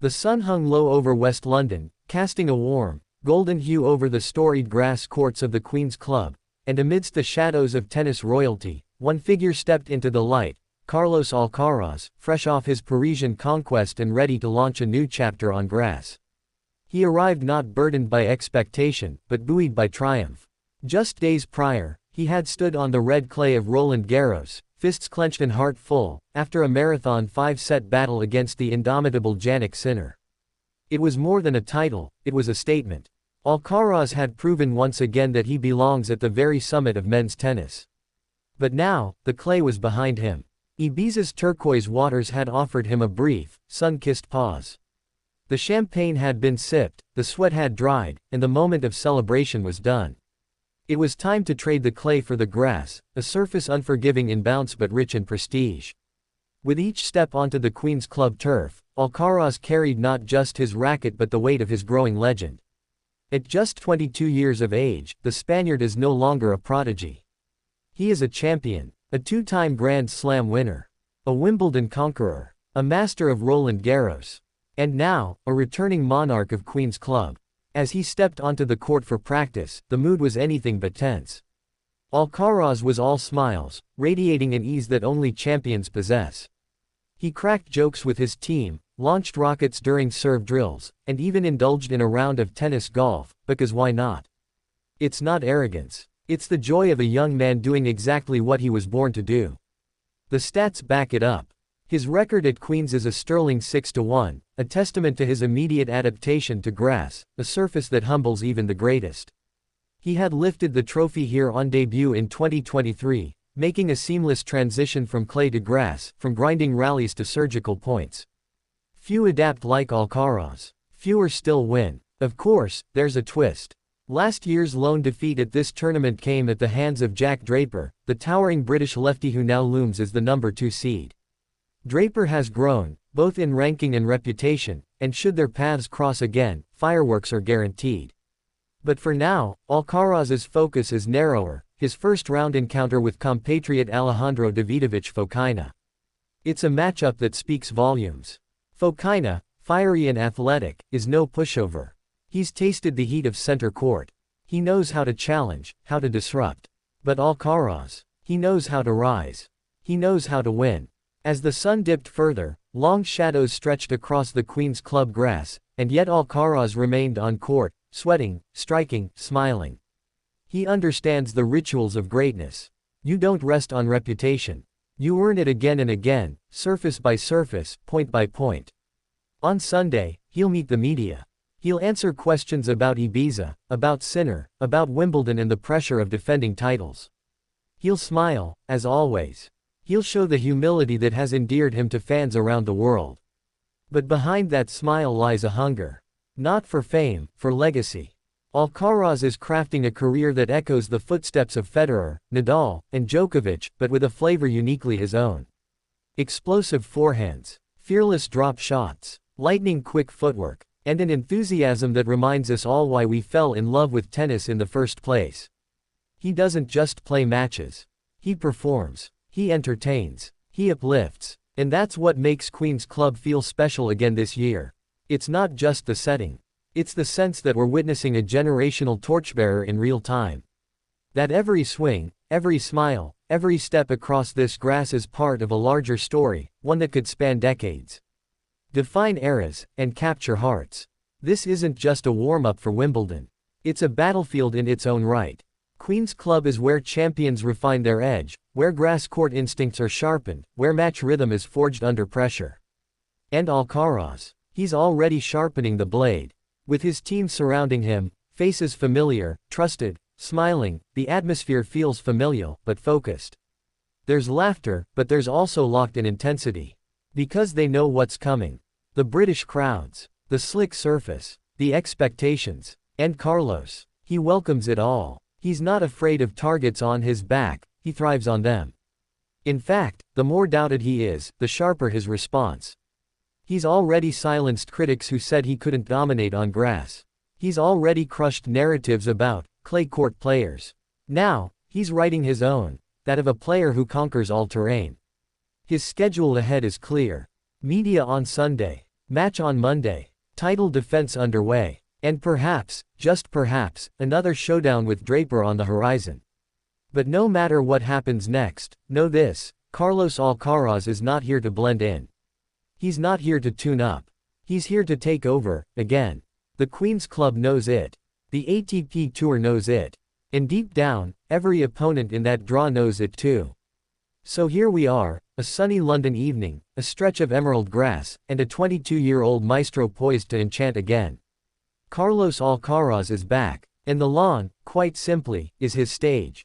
The sun hung low over West London, casting a warm, golden hue over the storied grass courts of the Queen's Club, and amidst the shadows of tennis royalty, one figure stepped into the light: Carlos Alcaraz, fresh off his Parisian conquest and ready to launch a new chapter on grass. He arrived not burdened by expectation, but buoyed by triumph. Just days prior, he had stood on the red clay of Roland Garros, fists clenched and heart full, after a marathon 5-set battle against the indomitable Jannik Sinner. It was more than a title, it was a statement. Alcaraz had proven once again that he belongs at the very summit of men's tennis. But now, the clay was behind him. Ibiza's turquoise waters had offered him a brief, sun-kissed pause. The champagne had been sipped, the sweat had dried, and the moment of celebration was done. It was time to trade the clay for the grass, a surface unforgiving in bounce but rich in prestige. With each step onto the Queen's Club turf, Alcaraz carried not just his racket but the weight of his growing legend. At just 22 years of age, the Spaniard is no longer a prodigy. He is a champion, a two-time Grand Slam winner, a Wimbledon conqueror, a master of Roland Garros, and now, a returning monarch of Queen's Club. As he stepped onto the court for practice, the mood was anything but tense. Alcaraz was all smiles, radiating an ease that only champions possess. He cracked jokes with his team, launched rockets during serve drills, and even indulged in a round of tennis golf, because why not? It's not arrogance. It's the joy of a young man doing exactly what he was born to do. The stats back it up. His record at Queen's is a sterling 6-1, a testament to his immediate adaptation to grass, a surface that humbles even the greatest. He had lifted the trophy here on debut in 2023, making a seamless transition from clay to grass, from grinding rallies to surgical points. Few adapt like Alcaraz. Fewer still win. Of course, there's a twist. Last year's lone defeat at this tournament came at the hands of Jack Draper, the towering British lefty who now looms as the number 2 seed. Draper has grown, both in ranking and reputation, and should their paths cross again, fireworks are guaranteed. But for now, Alcaraz's focus is narrower: his first-round encounter with compatriot Alejandro Davidovich Fokina. It's a matchup that speaks volumes. Fokina, fiery and athletic, is no pushover. He's tasted the heat of center court. He knows how to challenge, how to disrupt. But Alcaraz, he knows how to rise. He knows how to win. As the sun dipped further, long shadows stretched across the Queen's Club grass, and yet Alcaraz remained on court, sweating, striking, smiling. He understands the rituals of greatness. You don't rest on reputation. You earn it again and again, surface by surface, point by point. On Sunday, he'll meet the media. He'll answer questions about Ibiza, about Sinner, about Wimbledon and the pressure of defending titles. He'll smile, as always. He'll show the humility that has endeared him to fans around the world. But behind that smile lies a hunger. Not for fame, for legacy. Alcaraz is crafting a career that echoes the footsteps of Federer, Nadal, and Djokovic, but with a flavor uniquely his own. Explosive forehands, fearless drop shots, lightning-quick footwork, and an enthusiasm that reminds us all why we fell in love with tennis in the first place. He doesn't just play matches. He performs. He entertains. He uplifts. And that's what makes Queen's Club feel special again this year. It's not just the setting. It's the sense that we're witnessing a generational torchbearer in real time. That every swing, every smile, every step across this grass is part of a larger story, one that could span decades. Define eras, and capture hearts. This isn't just a warm-up for Wimbledon. It's a battlefield in its own right. Queen's Club is where champions refine their edge, where grass court instincts are sharpened, where match rhythm is forged under pressure. And Alcaraz, he's already sharpening the blade. With his team surrounding him, faces familiar, trusted, smiling, the atmosphere feels familial, but focused. There's laughter, but there's also locked-in intensity. Because they know what's coming. The British crowds, the slick surface, the expectations, and Carlos. He welcomes it all. He's not afraid of targets on his back, he thrives on them. In fact, the more doubted he is, the sharper his response. He's already silenced critics who said he couldn't dominate on grass. He's already crushed narratives about clay court players. Now, he's writing his own, that of a player who conquers all terrain. His schedule ahead is clear. Media on Sunday. Match on Monday. Title defense underway. And perhaps, just perhaps, another showdown with Draper on the horizon. But no matter what happens next, know this: Carlos Alcaraz is not here to blend in. He's not here to tune up. He's here to take over, again. The Queen's Club knows it. The ATP Tour knows it. And deep down, every opponent in that draw knows it too. So here we are, a sunny London evening, a stretch of emerald grass, and a 22-year-old maestro poised to enchant again. Carlos Alcaraz is back, and the lawn, quite simply, is his stage.